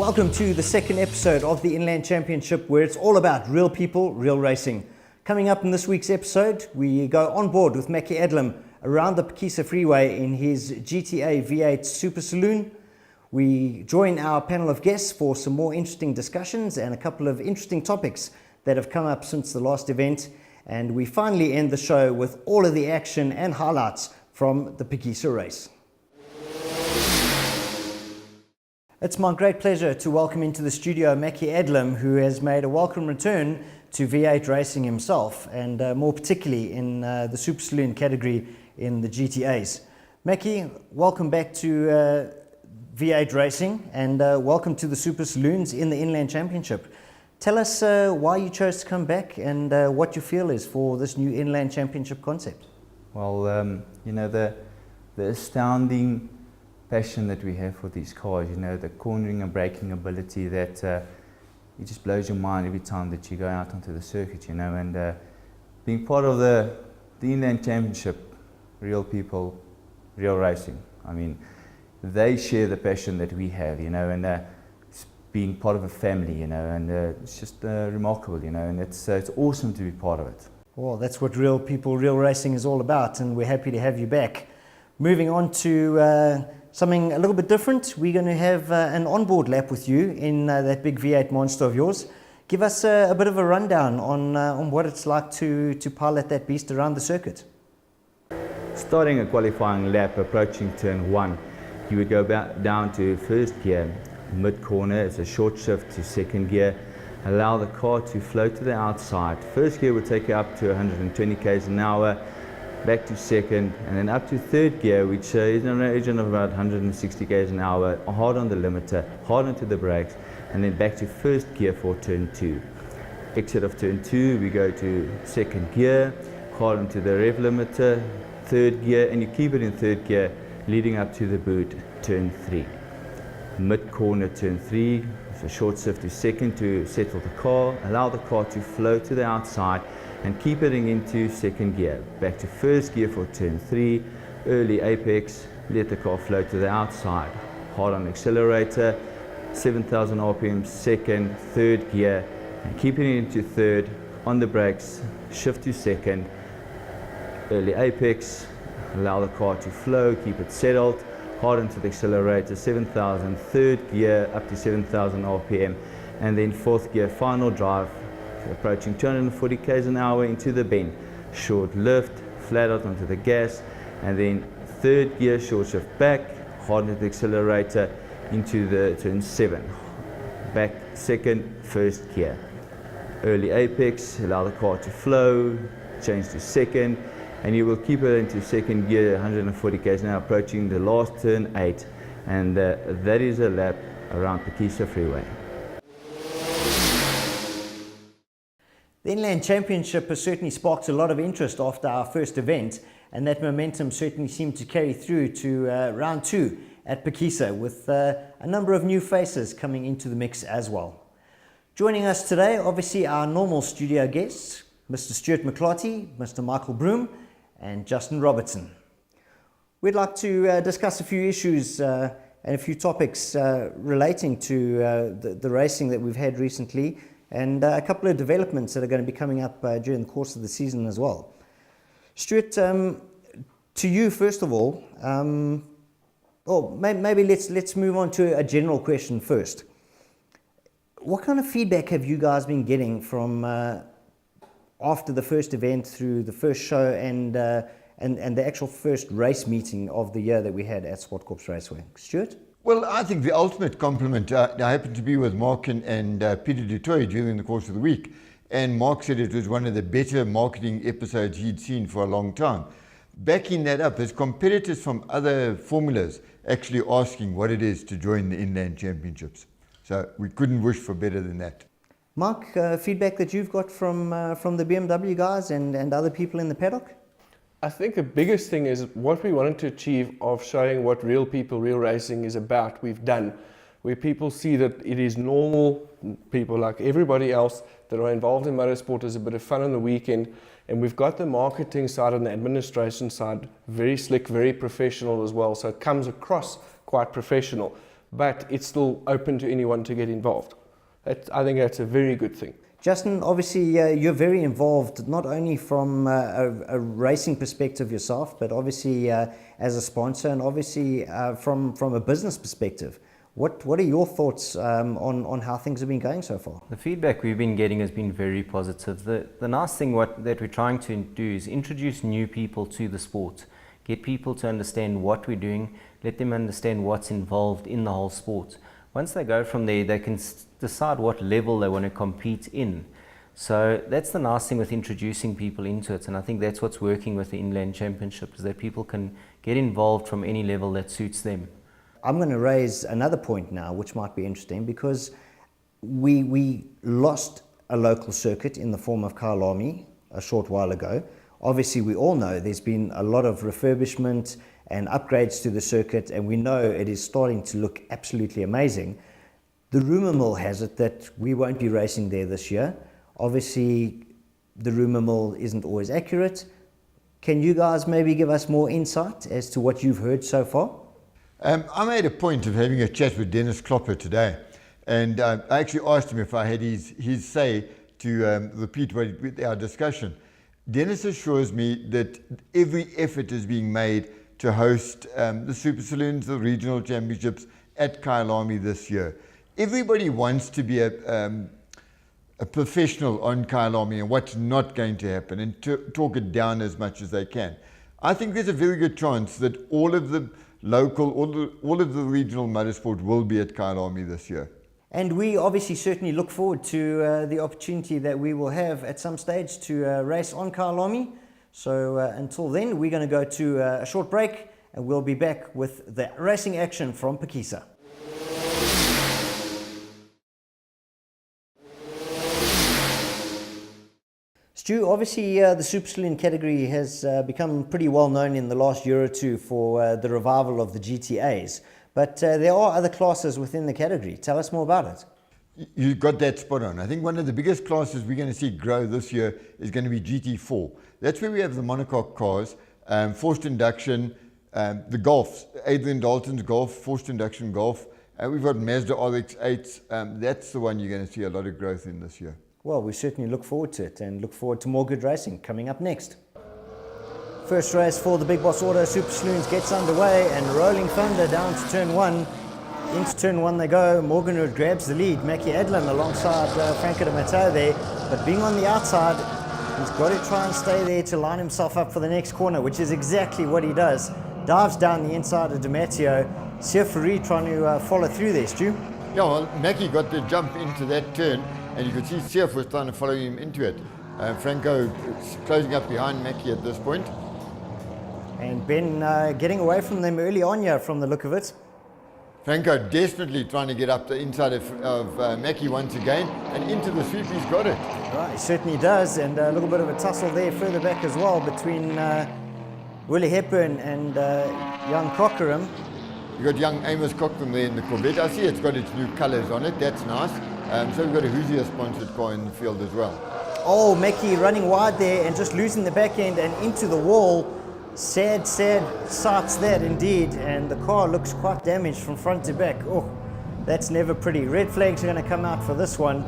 Welcome to the second episode of the Inland Championship, where it's all about real people, real racing. Coming up in this week's episode, we go on board with Mackie Adlam around the Phakisa Freeway in his GTA V8 Super Saloon. We join our panel of guests for some more interesting discussions and a couple of interesting topics that have come up since the last event. And we finally end the show with all of the action and highlights from the Phakisa race. It's my great pleasure to welcome into the studio Mackie Adlam, who has made a welcome return to V8 racing himself, and more particularly in the Super Saloon category in the GTAs. Mackie, welcome back to V8 racing, and welcome to the Super Saloons in the Inland Championship. Tell us why you chose to come back and what your feel is for this new Inland Championship concept. Well, you know, the astounding passion that we have for these cars, you know, the cornering and braking ability that it just blows your mind every time that you go out onto the circuit, you know, and being part of the Inland Championship, real people, real racing. I mean, they share the passion that we have, you know, and being part of a family, you know, and it's just remarkable, you know, and it's awesome to be part of it. Well, that's what real people, real racing is all about, and we're happy to have you back. Moving on to something a little bit different, we're going to have an onboard lap with you in that big V8 monster of yours. Give us a bit of a rundown on what it's like to pilot that beast around the circuit. Starting a qualifying lap, approaching turn 1, you would go down to first gear, mid-corner, it's a short shift to second gear, allow the car to float to the outside. First gear would take you up to 120 k's an hour, back to second, and then up to third gear, which is in a region of about 160 k's an hour, hard on the limiter, hard onto the brakes, and then back to first gear for turn 2. Exit of turn 2, we go to second gear, hard onto the rev limiter, third gear, and you keep it in third gear, leading up to the boot, turn 3. Mid-corner, turn 3, it's a short shift to second to settle the car, allow the car to float to the outside, and keep it into second gear. Back to first gear for turn 3, early apex, let the car float to the outside. Hard on accelerator, 7,000 RPM second, third gear, and keep it into third, on the brakes, shift to second, early apex, allow the car to flow, keep it settled, hard onto the accelerator, 7,000, third gear up to 7,000 RPM, and then fourth gear, final drive, approaching 240 k's an hour into the bend, short lift, flat out onto the gas, and then third gear, short shift back, hard onto the accelerator into the turn 7, back second, first gear, early apex, allow the car to flow, change to second, and you will keep it into second gear, 140 k's an hour, approaching the last turn 8, and that is a lap around Phakisa Freeway. The Inland Championship has certainly sparked a lot of interest after our first event, and that momentum certainly seemed to carry through to round 2 at Phakisa, with a number of new faces coming into the mix as well. Joining us today, obviously our normal studio guests, Mr. Stuart McClarty, Mr. Michael Broom, and Justin Robertson. We'd like to discuss a few issues and a few topics relating to the racing that we've had recently, and a couple of developments that are going to be coming up during the course of the season as well. Stuart, to you first of all, maybe let's move on to a general question first. What kind of feedback have you guys been getting from after the first event, through the first show, and the actual first race meeting of the year that we had at Sportcorps Raceway? Stuart? Well, I think the ultimate compliment, I happened to be with Mark and Peter Dutoy during the course of the week, and Mark said it was one of the better marketing episodes he'd seen for a long time. Backing that up, there's competitors from other formulas actually asking what it is to join the Inland Championships. So we couldn't wish for better than that. Mark, feedback that you've got from the BMW guys and other people in the paddock? I think the biggest thing is what we wanted to achieve of showing what real people, real racing is about, we've done. Where people see that it is normal people like everybody else that are involved in motorsport as a bit of fun on the weekend. And we've got the marketing side and the administration side very slick, very professional as well. So it comes across quite professional. but it's still open to anyone to get involved. I think that's a very good thing. Justin, obviously you're very involved, not only from a racing perspective yourself, but obviously as a sponsor, and obviously from a business perspective. What are your thoughts on how things have been going so far? The feedback we've been getting has been very positive. The nice thing that we're trying to do is introduce new people to the sport, get people to understand what we're doing, let them understand what's involved in the whole sport. Once they go from there, they can decide what level they want to compete in. So that's the nice thing with introducing people into it, and I think that's what's working with the Inland Championship, is that people can get involved from any level that suits them. I'm going to raise another point now, which might be interesting, because we lost a local circuit in the form of Kyalami a short while ago. Obviously, we all know there's been a lot of refurbishment and upgrades to the circuit, and we know it is starting to look absolutely amazing. The rumour mill has it that we won't be racing there this year. Obviously, the rumour mill isn't always accurate. Can you guys maybe give us more insight as to what you've heard so far? I made a point of having a chat with Dennis Klopper today, and I actually asked him if I had his say to repeat with our discussion. Dennis assures me that every effort is being made to host the Super Saloons, the regional championships at Kyalami this year. Everybody wants to be a professional on Kyalami and what's not going to happen, and talk it down as much as they can. I think there's a very good chance that all of the local, all of the regional motorsport will be at Kyalami this year. And we obviously certainly look forward to the opportunity that we will have at some stage to race on Kyalami. So until then, we're going to go to a short break, and we'll be back with the racing action from Phakisa. Stu, obviously the Super Saloon category has become pretty well known in the last year or two for the revival of the GTAs. But there are other classes within the category. Tell us more about it. You got that spot on. I think one of the biggest classes we're going to see grow this year is going to be GT4. That's where we have the monocoque cars, forced induction, the Golfs, Adrian Dalton's Golf, forced induction Golf. We've got Mazda RX-8s. That's the one you're going to see a lot of growth in this year. Well, we certainly look forward to it, and look forward to more good racing coming up next. First race for the Big Boss Auto Super Saloons gets underway, and Rolling Thunder down to turn one. Into turn one they go. Morganwood grabs the lead. Mackie Edlin alongside Franco de Matteo there, but being on the outside, he's got to try and stay there to line himself up for the next corner, which is exactly what he does. Dives down the inside of de Matteo. Sierfari trying to follow through there, Stu. Yeah, well, Mackie got the jump into that turn, and you could see Sierf was trying to follow him into it. Franco closing up behind Mackie at this point. And Ben getting away from them early on here from the look of it. Franco desperately trying to get up the inside of Mackie once again, and into the sweep he's got it. Right, he certainly does, and a little bit of a tussle there further back as well between Willie Hepburn and young Cockerham. You've got young Amos Cochran there in the Corvette. I see it's got its new colours on it, that's nice. So we've got a Hoosier sponsored car in the field as well. Oh, Mackie running wide there and just losing the back end and into the wall. Sad sights that indeed, and the car looks quite damaged from front to back. Oh, that's never pretty. Red flags are going to come out for this one.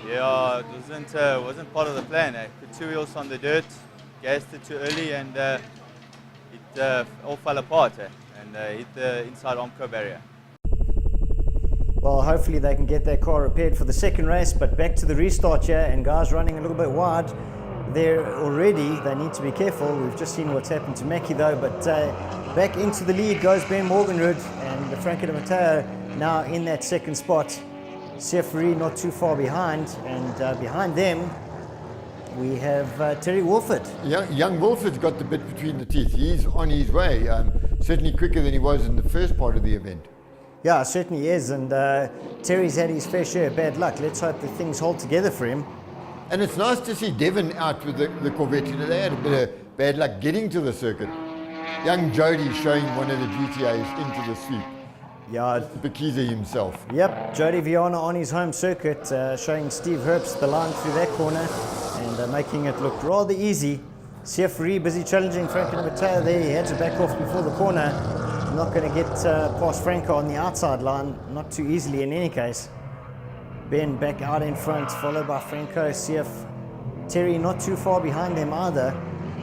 Yeah, it wasn't part of the plan. Put two wheels on the dirt, gassed it too early, and it all fell apart and hit the inside Armco barrier. Well, hopefully they can get their car repaired for the second race, but back to the restart here, and guys running a little bit wide there already. They need to be careful. We've just seen what's happened to Mackie though, but back into the lead goes Ben Morganwood, and Franco de Matteo now in that second spot. Sierfari not too far behind, and behind them we have Terry Wolford. Young Wolford's got the bit between the teeth. He's on his way, certainly quicker than he was in the first part of the event. Yeah, certainly is, and Terry's had his fair share of bad luck. Let's hope that things hold together for him. And it's nice to see Devon out with the Corvette. You know, they had a bit of bad luck getting to the circuit. Young Jody showing one of the GTAs into the sweep. Yeah, Phakisa himself. Yep, Jody Viana on his home circuit, showing Steve Herbst the line through that corner and making it look rather easy. Sierfari busy challenging Franco de Matteo there. He had to back off before the corner. not going to get past Franco on the outside line, not too easily in any case. Ben back out in front, followed by Franco, CF. Terry not too far behind them either.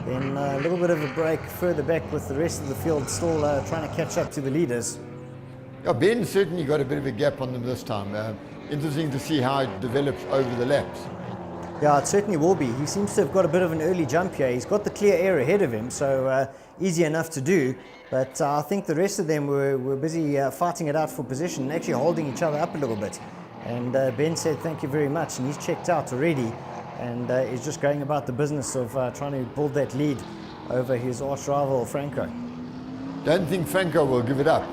Then a little bit of a break further back with the rest of the field still trying to catch up to the leaders. Yeah, Ben certainly got a bit of a gap on them this time. Interesting to see how it develops over the laps. Yeah, it certainly will be. He seems to have got a bit of an early jump here. He's got the clear air ahead of him, so easy enough to do. But I think the rest of them were busy fighting it out for position and actually holding each other up a little bit. And Ben said thank you very much, and he's checked out already. And is just going about the business of trying to build that lead over his arch rival Franco. Don't think Franco will give it up.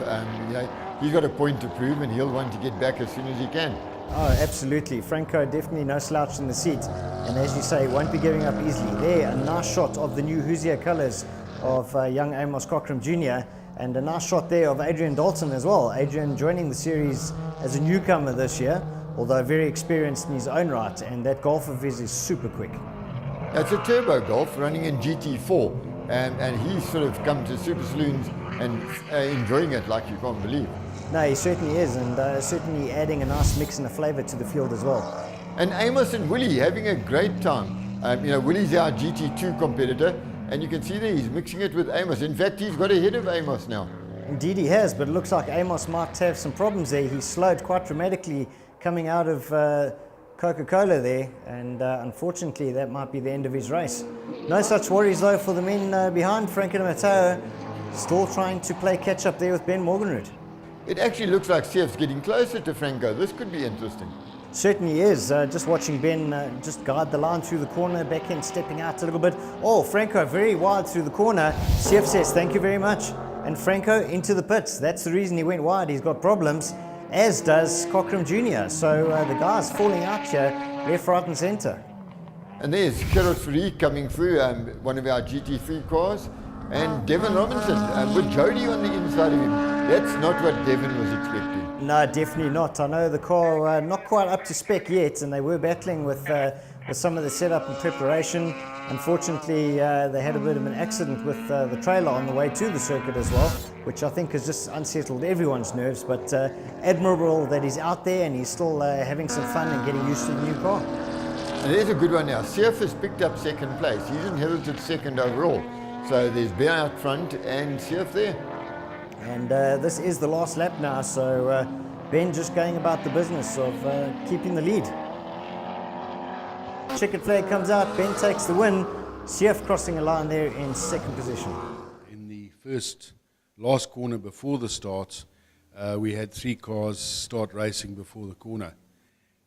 He's got a point to prove, and he'll want to get back as soon as he can. Oh, absolutely. Franco definitely no slouch in the seat. And as you say, won't be giving up easily. There, a nice shot of the new Hoosier colours of young Amos Cockram Jr. And a nice shot there of Adrian Dalton as well. Adrian joining the series as a newcomer this year, although very experienced in his own right, and that Golf of his is super quick. It's a turbo Golf running in GT4, and he's sort of come to Super Saloons and enjoying it like you can't believe. No, he certainly is, and certainly adding a nice mix and a flavour to the field as well. And Amos and Willie having a great time. Willie's our GT2 competitor, and you can see there he's mixing it with Amos. In fact, he's got ahead of Amos now. Indeed he has, but it looks like Amos might have some problems there. He slowed quite dramatically coming out of Coca-Cola there, and unfortunately that might be the end of his race. No such worries though for the men behind. Franco and Matteo still trying to play catch up there with Ben Morgenroot. It actually looks like Sef's getting closer to Franco. This could be interesting. Certainly is. Just watching Ben just guide the line through the corner, back end stepping out a little bit. Oh, Franco very wide through the corner. Sef says thank you very much, and Franco into the pits. That's the reason he went wide. He's got problems, as does Cockram Jr. So the guy's falling out here, left, right and centre. And there's Gerard Free coming through, one of our GT3 cars, and Devon Robinson with Jody on the inside of him. That's not what Devon was expecting. No, definitely not. I know the car not quite up to spec yet, and they were battling with some of the setup and preparation. Unfortunately, they had a bit of an accident with the trailer on the way to the circuit as well, which I think has just unsettled everyone's nerves. But admirable that he's out there and he's still having some fun and getting used to the new car. And there's a good one now. Sef has picked up second place. He's inherited second overall. So there's Ben out front and Sef there. And this is the last lap now, so Ben just going about the business of keeping the lead. Checkered flag comes out, Ben takes the win. Sef crossing a line there in second position. In the last corner before the start, we had 3 cars start racing before the corner.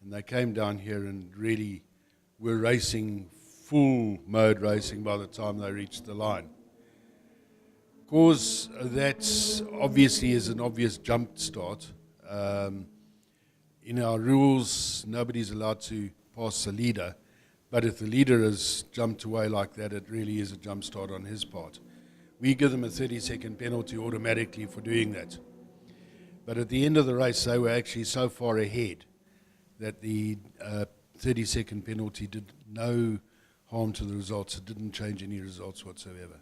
And they came down here and really were racing, full mode racing by the time they reached the line. Because that obviously is an obvious jump start. In our rules, nobody's allowed to pass the leader. But if the leader has jumped away like that, it really is a jump start on his part. We give them a 30-second penalty automatically for doing that. But at the end of the race, they were actually so far ahead that the 30-second penalty did no harm to the results. It didn't change any results whatsoever.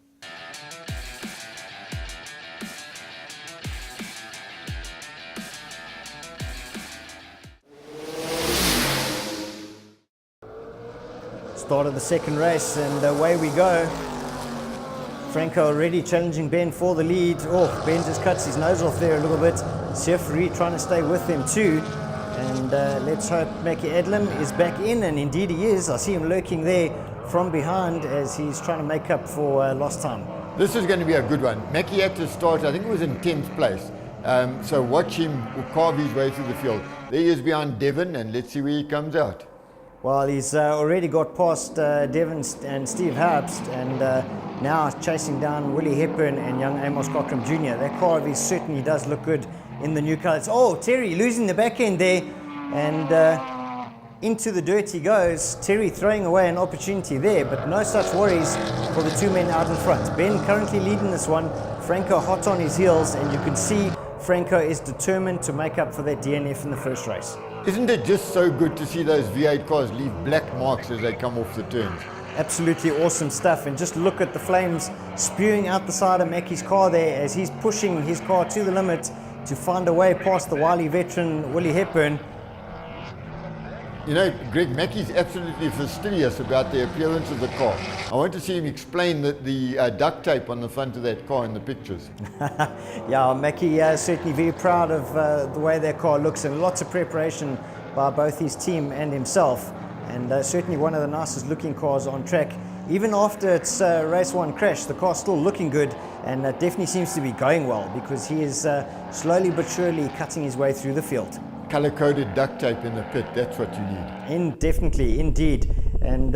Start of the second race, and away we go. Franco already challenging Ben for the lead. Oh, Ben just cuts his nose off there a little bit. Sef trying to stay with him too. And let's hope Mackie Edlam is back in, and indeed he is. I see him lurking there from behind as he's trying to make up for lost time. This is going to be a good one. Mackie had to start, I think it was in 10th place. So watch him carve his way through the field. There he is behind Devon, and let's see where he comes out. Well, he's already got past Devon and Steve Herbst, and now chasing down Willie Hepburn and young Amos Cockram Jr. That car of his certainly does look good in the new colours. Oh, Terry losing the back end there, and into the dirt he goes. Terry throwing away an opportunity there, but no such worries for the 2 men out in front. Ben currently leading this one, Franco hot on his heels, and you can see Franco is determined to make up for that DNF in the first race. Isn't it just so good to see those V8 cars leave black marks as they come off the turns? Absolutely awesome stuff. And just look at the flames spewing out the side of Mackie's car there as he's pushing his car to the limit to find a way past the wily veteran Willie Hepburn. You know, Greg, Mackie's absolutely fastidious about the appearance of the car. I want to see him explain the duct tape on the front of that car in the pictures. Yeah, Mackie certainly very proud of the way their car looks, and lots of preparation by both his team and himself. And certainly one of the nicest looking cars on track. Even after its race one crash, the car's still looking good, and it definitely seems to be going well because he is slowly but surely cutting his way through the field. Color-coded duct tape in the pit, that's what you need. Definitely, indeed. And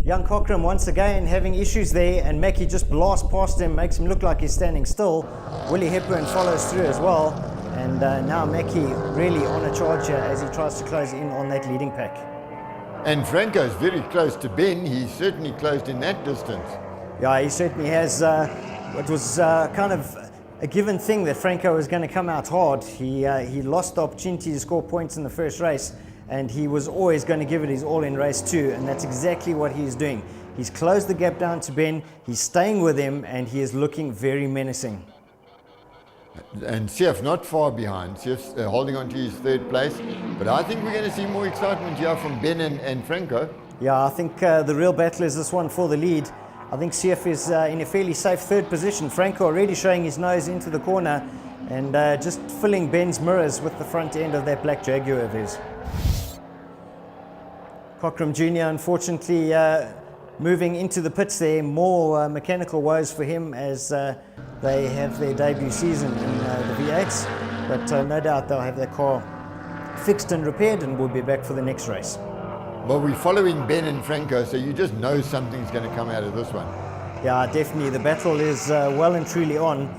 young Cockram once again having issues there, and Mackie just blasts past him, makes him look like he's standing still. Willie Hepburn follows through as well, and now Mackie really on a charge here as he tries to close in on that leading pack. And Franco's very close to Ben. He's certainly closed in that distance. Yeah, he certainly has. It was kind of a given thing that Franco was going to come out hard. He lost the opportunity to score points in the first race, and he was always going to give it his all in race two, and that's exactly what he's doing. He's closed the gap down to Ben, he's staying with him, and he is looking very menacing. And Sief not far behind. Sief's holding on to his third place. But I think we're going to see more excitement here from Ben and Franco. Yeah, I think the real battle is this one for the lead. I think Sief is in a fairly safe third position. Franco already showing his nose into the corner and just filling Ben's mirrors with the front end of that black Jaguar of his. Cockram Jr. unfortunately moving into the pits there. More mechanical woes for him as they have their debut season in the V8s, but no doubt they'll have their car fixed and repaired and will be back for the next race. Well, we're following Ben and Franco, so you just know something's going to come out of this one. Yeah, definitely. The battle is well and truly on.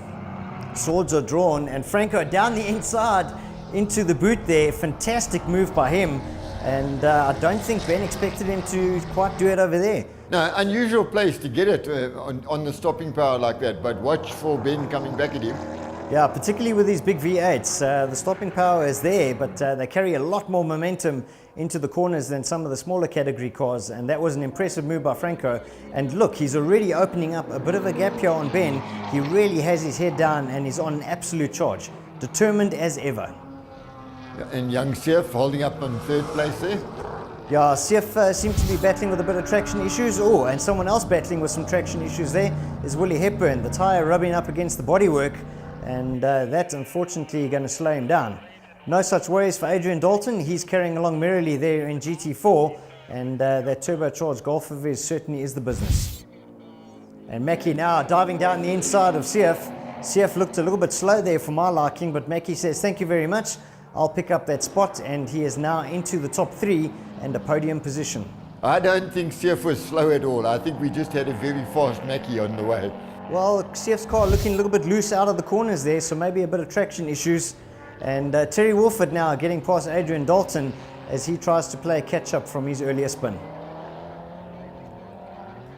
Swords are drawn, and Franco down the inside into the boot there. Fantastic move by him, and I don't think Ben expected him to quite do it over there. No, unusual place to get it on the stopping power like that, but watch for Ben coming back at him. Yeah, particularly with these big V8s, the stopping power is there, but they carry a lot more momentum into the corners than some of the smaller category cars, and that was an impressive move by Franco. And look, he's already opening up a bit of a gap here on Ben. He really has his head down and he's on an absolute charge, determined as ever. And young Sief holding up on third place there. Yeah, Sief seems to be battling with a bit of traction issues. Oh, and someone else battling with some traction issues there is Willie Hepburn, the tyre rubbing up against the bodywork, and that's unfortunately going to slow him down. No such worries for Adrian Dalton. He's carrying along merrily there in GT4, and that turbocharged Golf of his certainly is the business. And Mackie now diving down the inside of Sief. Sief looked a little bit slow there for my liking, but Mackie says, thank you very much. I'll pick up that spot, and he is now into the top three and a podium position. I don't think Sief was slow at all. I think we just had a very fast Mackie on the way. Well, Sief's car looking a little bit loose out of the corners there, so maybe a bit of traction issues. And Terry Wolford now getting past Adrian Dalton as he tries to play catch-up from his earlier spin.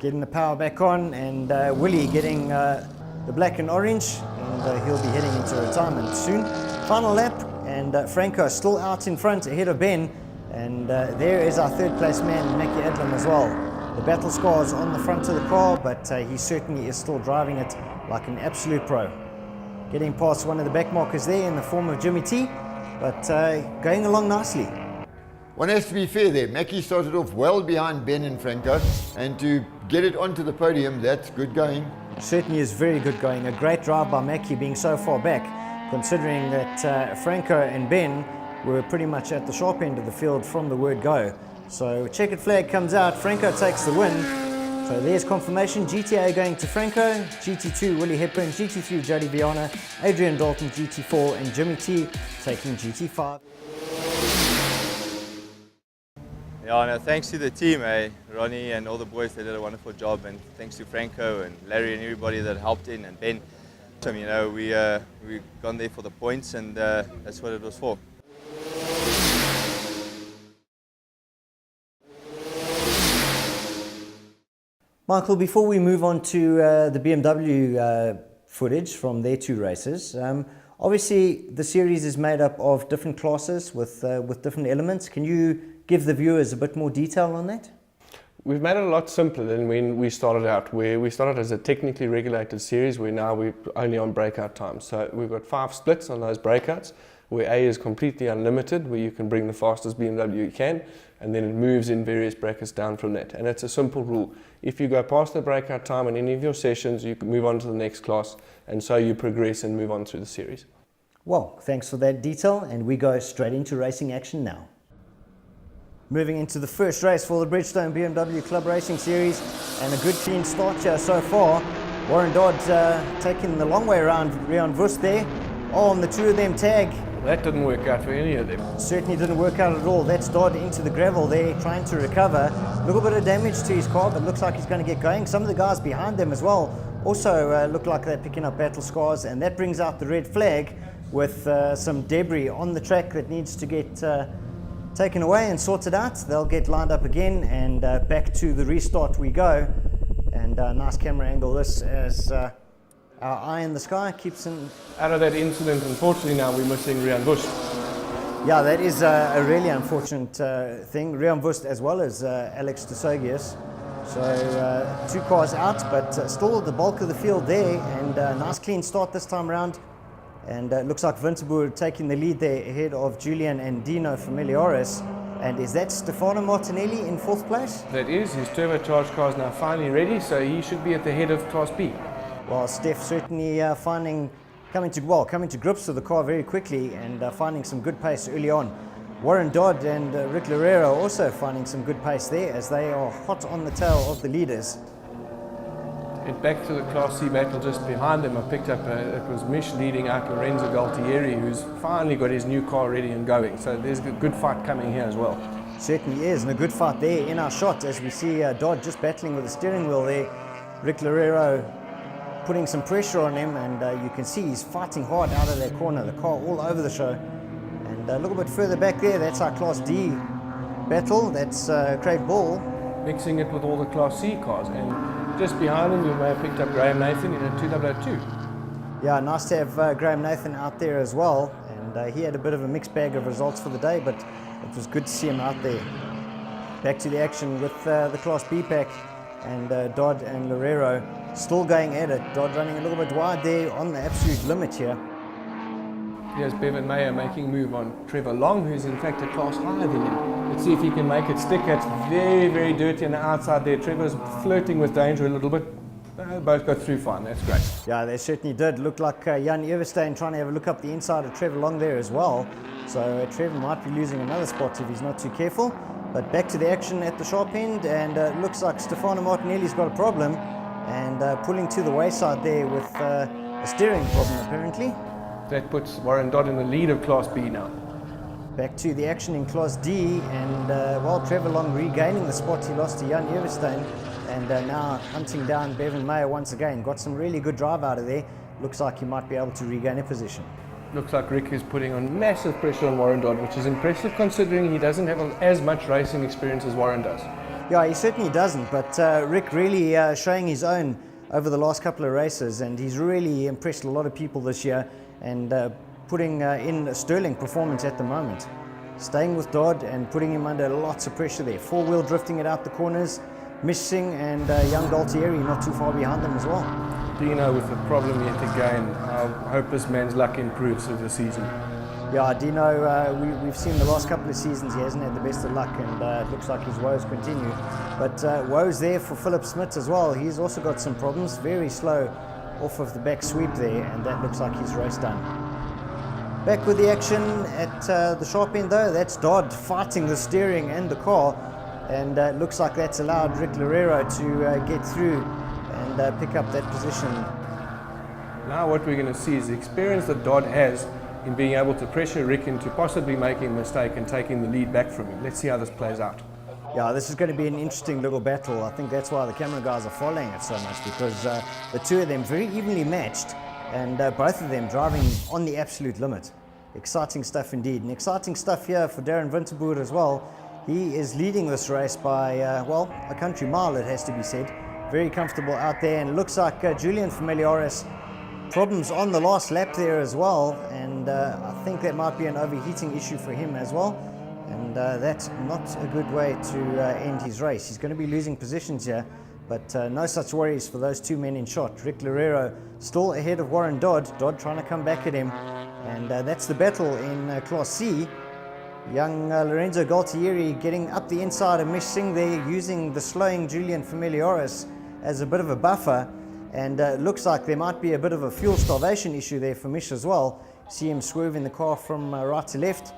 Getting the power back on, and Willie getting the black and orange, and he'll be heading into retirement soon. Final lap, and Franco still out in front ahead of Ben, and there is our third place man, Mackie Adlam as well. The battle scars on the front of the car, but he certainly is still driving it like an absolute pro. Getting past one of the back markers there in the form of Jimmy T, but going along nicely. One has to be fair there. Mackie started off well behind Ben and Franco, and to get it onto the podium, that's good going. Certainly is very good going. A great drive by Mackie being so far back, considering that Franco and Ben were pretty much at the sharp end of the field from the word go. So checkered flag comes out, Franco takes the win. So there's confirmation, GTA going to Franco, GT2 Willie Hepburn, GT3 Jody Viana, Adrian Dalton GT4, and Jimmy T taking GT5. Yeah, no, thanks to the team, Ronnie and all the boys, they did a wonderful job, and thanks to Franco and Larry and everybody that helped in, and Ben. You know, we gone there for the points, and that's what it was for. Michael, before we move on to the BMW footage from their two races, obviously the series is made up of different classes with different elements. Can you give the viewers a bit more detail on that? We've made it a lot simpler than when we started out, where we started as a technically regulated series, where now we're only on breakout times. So we've got 5 splits on those breakouts, where A is completely unlimited, where you can bring the fastest BMW you can, and then it moves in various brackets down from that. And it's a simple rule. If you go past the breakout time in any of your sessions, you can move on to the next class, and so you progress and move on through the series. Well, thanks for that detail, and we go straight into racing action now. Moving into the first race for the Bridgestone BMW Club Racing Series, and a good clean start here so far. Warren Dodd taking the long way around Rian Vust there. Oh, and the two of them tag. That didn't work out for any of them. Certainly didn't work out at all. That's Dodd into the gravel there, trying to recover. A little bit of damage to his car, but looks like he's going to get going. Some of the guys behind them as well also look like they're picking up battle scars, and that brings out the red flag with some debris on the track that needs to get taken away and sorted out. They'll get lined up again, and back to the restart we go. And nice camera angle this as our eye in the sky keeps in. Out of that incident, unfortunately now we're missing Rian Vust. Yeah, that is a really unfortunate thing. Rian Vust as well as Alex de Sogius. So 2 cars out, but still the bulk of the field there, and nice clean start this time around. And it looks like Winterboer taking the lead there ahead of Julian and Dino Familiaris. And is that Stefano Martinelli in 4th place? That is, his turbocharged car is now finally ready, so he should be at the head of Class B. Well, Steph certainly coming to grips with the car very quickly, and finding some good pace early on. Warren Dodd and Rick Loureiro also finding some good pace there, as they are hot on the tail of the leaders. And back to the Class C battle just behind them, I picked up, it was Mish leading out Lorenzo Galtieri, who's finally got his new car ready and going. So there's a good fight coming here as well. Certainly is, and a good fight there in our shot, as we see Dodd just battling with the steering wheel there. Rick Loureiro putting some pressure on him, and you can see he's fighting hard out of that corner, the car all over the show. And a little bit further back there, that's our Class D battle, that's Craig Ball. Mixing it with all the Class C cars, and just behind him, you may have picked up Graham Nathan in a 2002. Yeah, nice to have Graham Nathan out there as well, and he had a bit of a mixed bag of results for the day, but it was good to see him out there. Back to the action with the Class B pack, and Dodd and Loureiro still going at it. Dodd running a little bit wide there on the absolute limit here. Here's Bevan Mayer making a move on Trevor Long, who's in fact a class higher than him. Let's see if he can make it stick. It's very, very dirty on the outside there. Trevor's flirting with danger a little bit. Both got through fine, that's great. Yeah, they certainly did. Looked like Jan Everstein trying to have a look up the inside of Trevor Long there as well. So Trevor might be losing another spot if he's not too careful. But back to the action at the sharp end, and looks like Stefano Martinelli's got a problem, and pulling to the wayside there with a steering problem apparently. That puts Warren Dodd in the lead of Class B now. Back to the action in Class D, and while Trevor Long regaining the spot he lost to Jan Everstein, and now hunting down Bevan Mayer once again. Got some really good drive out of there. Looks like he might be able to regain a position. Looks like Rick is putting on massive pressure on Warren Dodd, which is impressive considering he doesn't have as much racing experience as Warren does. Yeah, he certainly doesn't, but Rick really showing his own over the last couple of races, and he's really impressed a lot of people this year, and putting in a sterling performance at the moment. Staying with Dodd and putting him under lots of pressure there. Four-wheel drifting it out the corners. Mish Singh and young Galtieri not too far behind them as well. Dino with the problem yet again. I hope this man's luck improves through the season. Yeah, Dino, we've seen the last couple of seasons he hasn't had the best of luck, and it looks like his woes continue. But woes there for Philip Smith as well. He's also got some problems, very slow off of the back sweep there, and that looks like his race done. Back with the action at the sharp end though, that's Dodd fighting the steering and the car, and it looks like that's allowed Rick Loureiro to get through and pick up that position. Now what we're going to see is the experience that Dodd has in being able to pressure Rick into possibly making a mistake and taking the lead back from him. Let's see how this plays out. Yeah, this is going to be an interesting little battle. I think that's why the camera guys are following it so much, because the two of them very evenly matched, and both of them driving on the absolute limit. Exciting stuff indeed, and exciting stuff here for Darren Winterboer as well. He is leading this race by, well, a country mile, it has to be said. Very comfortable out there, and it looks like Julian Familiaris problems on the last lap there as well, and I think that might be an overheating issue for him as well. And and that's not a good way to end his race. He's going to be losing positions here, but no such worries for those two men in shot. Rick Loureiro still ahead of Warren Dodd. Dodd trying to come back at him, and that's the battle in Class C. Young Lorenzo Galtieri getting up the inside of Mish Singh there, using the slowing Julian Familiaris as a bit of a buffer, and looks like there might be a bit of a fuel starvation issue there for Mish as well. See him swerving the car from right to left.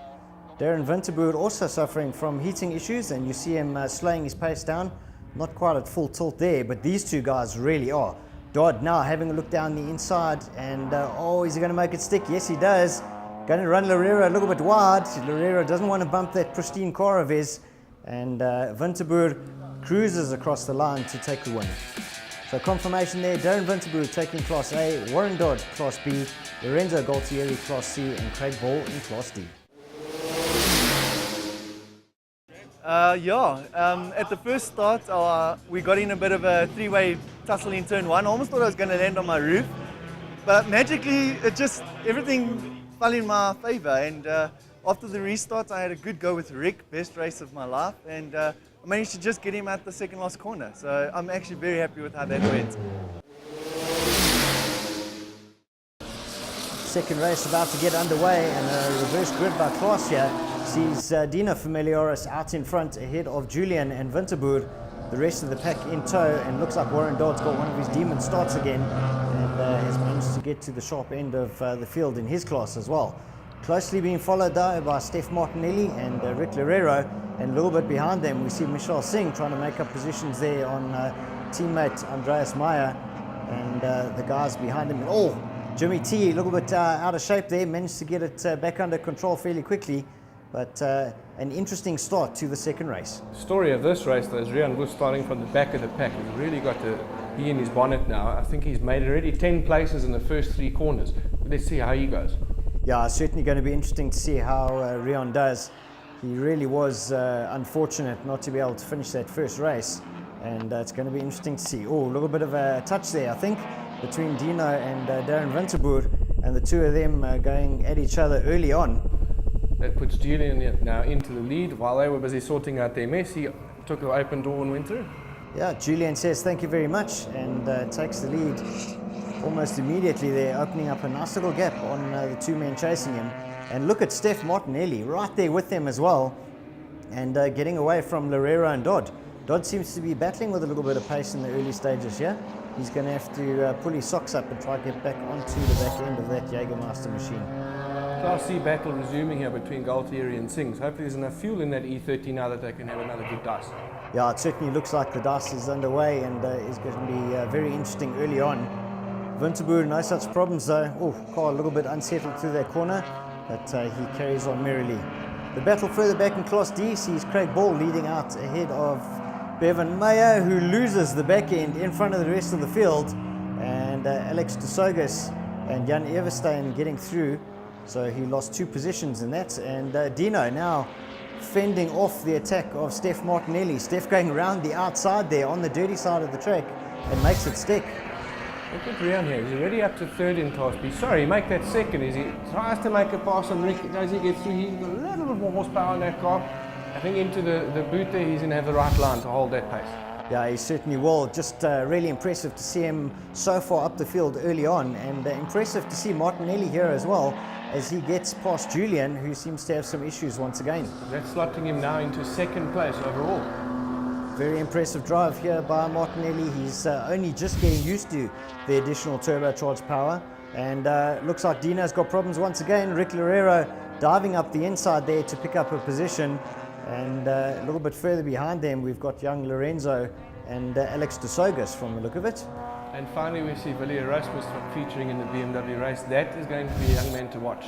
Darren Winterboer also suffering from heating issues, and you see him slowing his pace down. Not quite at full tilt there, but these two guys really are. Dodd now having a look down the inside, and oh, is he going to make it stick? Yes, he does. Going to run Loureiro a little bit wide. Loureiro doesn't want to bump that pristine car of his, and Winterboer cruises across the line to take the win. So confirmation there, Darren Winterboer taking Class A, Warren Dodd Class B, Lorenzo Galtieri Class C, and Craig Ball in Class D. At the first start, we got in a bit of a three-way tussle in turn one. I almost thought I was going to land on my roof, but magically, everything fell in my favor. And after the restart, I had a good go with Rick, best race of my life, and I managed to just get him at the second last corner. So I'm actually very happy with how that went. Second race about to get underway, and a reverse grid by Klaas here sees Dino Familiaris out in front ahead of Julian and Winterboer. The rest of the pack in tow, and looks like Warren Dodd's got one of his demon starts again, and has managed to get to the sharp end of the field in his class as well. Closely being followed though by Steph Martinelli and Rick Loureiro, and a little bit behind them we see Michelle Singh trying to make up positions there on teammate Andreas Meyer, and the guys behind him. Oh, Jimmy T, a little bit out of shape there, managed to get it back under control fairly quickly, but an interesting start to the second race. The story of this race though is Rian Bush starting from the back of the pack. He's really got to be in his bonnet now. I think he's made already 10 places in the first three corners. Let's see how he goes. Yeah, it's certainly going to be interesting to see how Rian does. He really was unfortunate not to be able to finish that first race, and it's going to be interesting to see. Oh, a little bit of a touch there, I think, between Dino and Darren Winterboer, and the two of them going at each other early on. That puts Julian now into the lead. While they were busy sorting out their mess, he took the open door and went through. Yeah, Julian says thank you very much, and takes the lead almost immediately there, opening up a nice little gap on the two men chasing him. And look at Steph Martinelli right there with them as well, and getting away from Loureiro and Dodd. Dodd seems to be battling with a little bit of pace in the early stages here. He's going to have to pull his socks up and try to get back onto the back end of that Jägermeister machine. Class C battle resuming here between Galtieri and Singh. So hopefully there's enough fuel in that E30 now that they can have another good dice. Yeah, it certainly looks like the dice is underway, and is going to be very interesting early on. Winterboer, no such problems though. Oh, car a little bit unsettled through that corner, but he carries on merrily. The battle further back in Class D sees Craig Ball leading out ahead of Bevan Mayer, who loses the back end in front of the rest of the field, and Alex de Sogas and Jan Everstein getting through. So he lost 2 positions in that, and Dino now fending off the attack of Steph Martinelli. Steph going around the outside there on the dirty side of the track and makes it stick. Look at Rian here, he's already up to third in Class B. Sorry, make that second as he tries to make a pass on Rick. As he gets through, he's got a little bit more horsepower in that car. I think into the boot there, he's going to have the right line to hold that pace. Yeah, he certainly will. Just really impressive to see him so far up the field early on, and impressive to see Martinelli here as well, as he gets past Julian, who seems to have some issues once again. That's slotting him now into second place overall. Very impressive drive here by Martinelli. He's only just getting used to the additional turbocharged power, and looks like Dino's got problems once again. Rick Loureiro diving up the inside there to pick up a position, and a little bit further behind them we've got young Lorenzo and Alex de Sogas from the look of it. And finally we see Willie Erasmus featuring in the BMW race. That is going to be a young man to watch.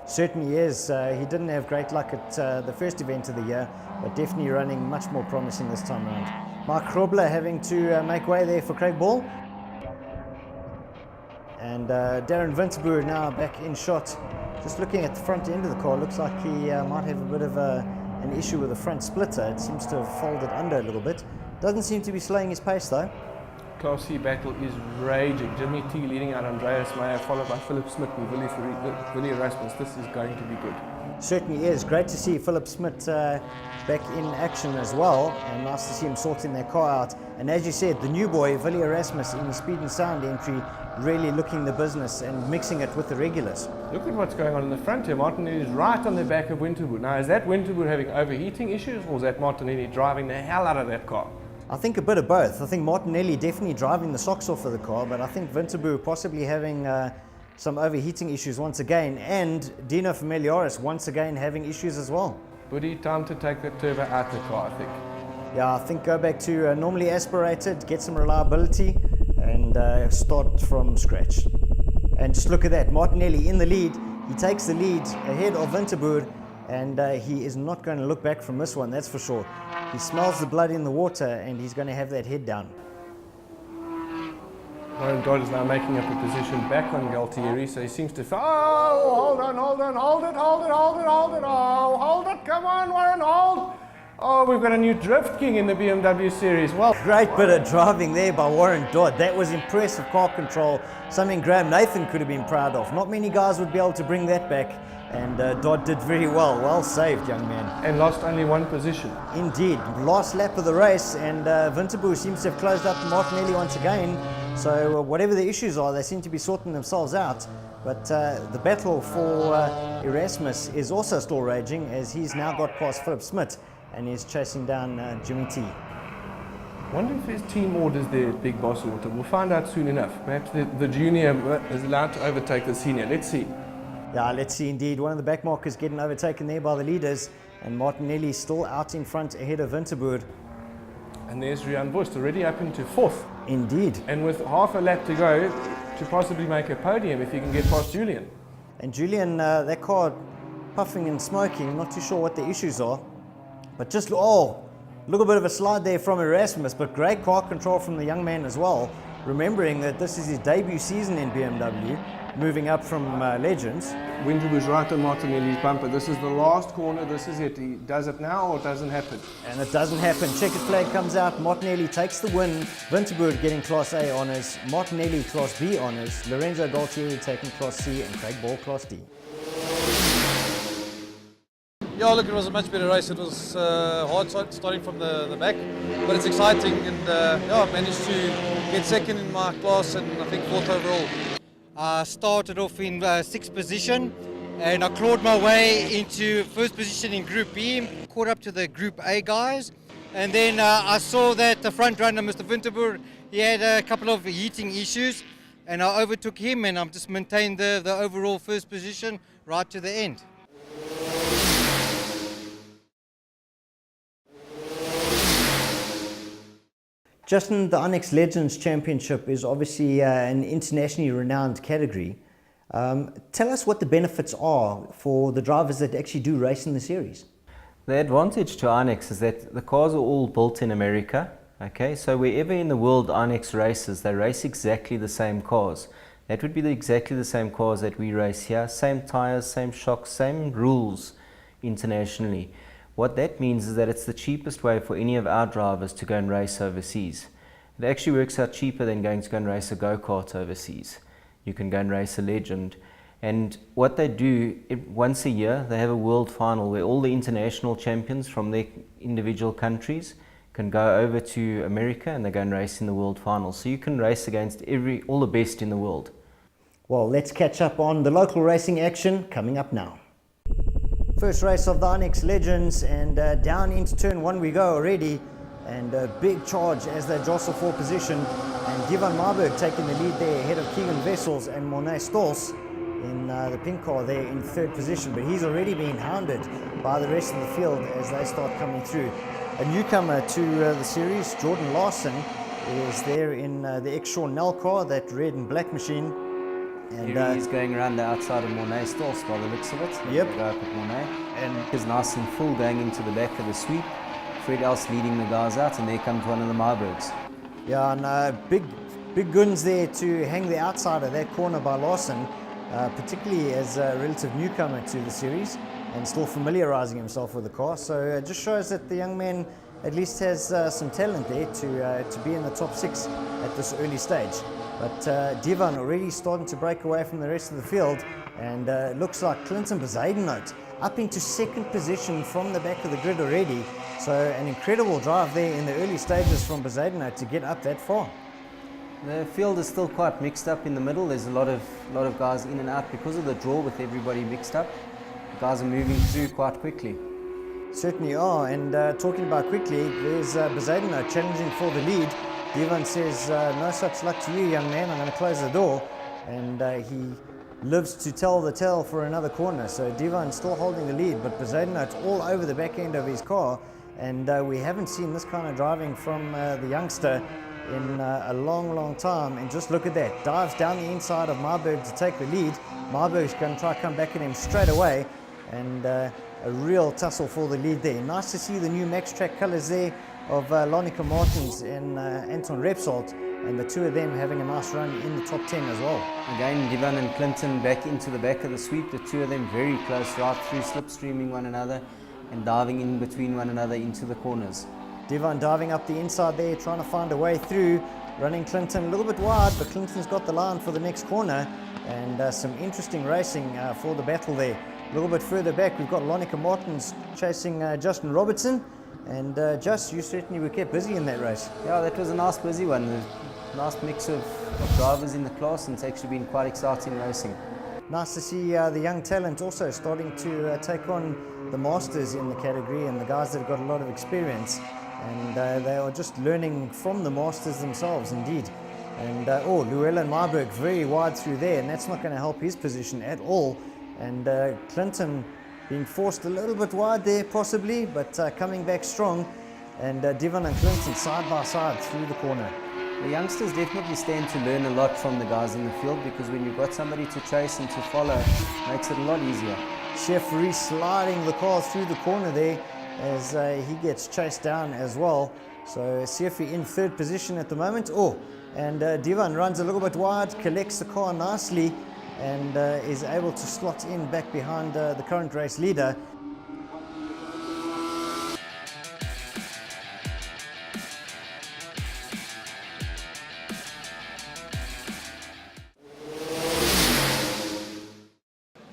Certainly is. He didn't have great luck at the first event of the year, but definitely running much more promising this time around. Mark Grobler having to make way there for Craig Ball. And Darren Winterboer now back in shot. Just looking at the front end of the car, looks like he might have a bit of an issue with the front splitter. It seems to have folded under a little bit. Doesn't seem to be slowing his pace though. Class C battle is raging. Jimmy T leading out Andreas Meyer, followed by Philip Smith and Willie Erasmus. This is going to be good. certainly is. Great to see Philip Smith back in action as well, and nice to see him sorting their car out. And as you said, the new boy, Willie Erasmus, in his speed and sound entry, really looking the business and mixing it with the regulars. Look at what's going on in the front here. Martinelli is right on the back of Winterwood. Now, is that Winterwood having overheating issues, or is that Martinelli driving the hell out of that car? I think a bit of both. I think Martinelli definitely driving the socks off of the car, but I think Winterwood possibly having some overheating issues once again, and Dino Familiaris once again having issues as well. Buddy, time to take the turbo out the car, I think. Yeah, I think go back to normally aspirated, get some reliability, and start from scratch. And just look at that, Martinelli in the lead. He takes the lead ahead of Winterboer, and he is not going to look back from this one, that's for sure. He smells the blood in the water, and he's going to have that head down. Warren Dodd is now making up a position back on Galtieri, so he seems to... Oh, hold on, hold it, hold it, oh, hold it, come on, Warren, hold! Oh, we've got a new Drift King in the BMW series. Well, great bit of driving there by Warren Dodd. That was impressive car control, something Graham Nathan could have been proud of. Not many guys would be able to bring that back, and Dodd did very well. Well saved, young man. And lost only one position. Indeed. Last lap of the race, and Winterboer seems to have closed up Martinelli once again. So whatever the issues are, they seem to be sorting themselves out. But the battle for Erasmus is also still raging, as he's now got past Philip Smith and is chasing down Jimmy T. Wonder if there's team orders there at Big Boss Auto. We'll find out soon enough. Perhaps the junior is allowed to overtake the senior. Let's see. Yeah, let's see indeed. One of the backmarkers getting overtaken there by the leaders, and Martinelli still out in front ahead of Winterboer. And there's Rian Wust already up into fourth. Indeed. And with half a lap to go to possibly make a podium if he can get past Julian. And Julian, that car puffing and smoking, not too sure what the issues are. But just, oh, little bit of a slide there from Erasmus, but great car control from the young man as well. Remembering that this is his debut season in BMW, moving up from Legends. Winter was right on Martinelli's bumper. This is the last corner, this is it. He does it now or it doesn't happen? And it doesn't happen. Checkered flag comes out, Martinelli takes the win. Winterboer getting Class A honours, Martinelli Class B honours, Lorenzo Galtieri taking Class C, and Craig Ball Class D. Yeah, look, it was a much better race. It was hard starting from the back, but it's exciting, and yeah, I managed to get second in my class and I think fourth overall. I started off in 6th position and I clawed my way into first position in Group B, caught up to the Group A guys, and then I saw that the front runner, Mr. Winterboer, he had a couple of heating issues, and I overtook him, and I've just maintained the overall first position right to the end. Justin, the Onyx Legends Championship is obviously an internationally renowned category. Tell us what the benefits are for the drivers that actually do race in the series. The advantage to Onyx is that the cars are all built in America. Okay, so wherever in the world Onyx races, they race exactly the same cars. That would be exactly the same cars that we race here, same tires, same shocks, same rules internationally. What that means is that it's the cheapest way for any of our drivers to go and race overseas. It actually works out cheaper than going to go and race a go-kart overseas. You can go and race a Legend. And what they do, once a year, they have a world final where all the international champions from their individual countries can go over to America and they go and race in the world final. So you can race against all the best in the world. Well, let's catch up on the local racing action coming up now. First race of the Onyx Legends, and down into turn 1 we go already, and a big charge as they jostle for position, and Givan Marburg taking the lead there ahead of Keegan Vessels and Monet Stolz in the pink car there in 3rd position, but he's already been hounded by the rest of the field as they start coming through. A newcomer to the series, Jordan Larson, is there in the X-Shaw Nell car, that red and black machine. And he's going around the outside of Monet Stolz by the looks of it. Yep. Go up at Monet. And he's nice and full going into the back of the sweep. Fred else leading the guys out, and there comes one of the Marburgs. Yeah, and big guns there to hang the outside of that corner by Larson, particularly as a relative newcomer to the series and still familiarising himself with the car. So it just shows that the young man at least has some talent there to be in the top 6 at this early stage. But Devon already starting to break away from the rest of the field, and it looks like Clinton Bezuidenhout up into second position from the back of the grid already. So an incredible drive there in the early stages from Bezuidenhout to get up that far. The field is still quite mixed up in the middle. There's a lot of guys in and out because of the draw with everybody mixed up. The guys are moving through quite quickly. Certainly are, and talking about quickly, there's Bezuidenhout challenging for the lead. Devon says, no such luck to you, young man, I'm going to close the door. And he lives to tell the tale for another corner. So Devon still holding the lead, but Bezuidenhout all over the back end of his car. And we haven't seen this kind of driving from the youngster in a long time. And just look at that, dives down the inside of Marburg to take the lead. Marburg's going to try to come back at him straight away, and a real tussle for the lead there. Nice to see the new Max Track colours there of Lonica Martins and Anton Repsold, and the two of them having a nice run in the top 10 as well. Again, Devon and Clinton back into the back of the sweep. The two of them very close right through, slipstreaming one another and diving in between one another into the corners. Devon diving up the inside there, trying to find a way through, running Clinton a little bit wide, but Clinton's got the line for the next corner, and some interesting racing for the battle there. A little bit further back, we've got Lonica Martins chasing Justin Robertson, and Just, you certainly were kept busy in that race. Yeah, that was a nice busy one. A nice mix of drivers in the class, and it's actually been quite exciting racing. Nice to see the young talent also starting to take on the masters in the category, and the guys that have got a lot of experience, and they are just learning from the masters themselves indeed. And Llewellyn Marburg very wide through there, and that's not going to help his position at all. And Clinton being forced a little bit wide there possibly, but coming back strong, and Devon and Clinton side by side through the corner. The youngsters definitely stand to learn a lot from the guys in the field, because when you've got somebody to chase and to follow, it makes it a lot easier. Chef sliding the car through the corner there as he gets chased down as well. So Sefi in third position at the moment. And Devon runs a little bit wide, collects the car nicely, and is able to slot in back behind the current race leader.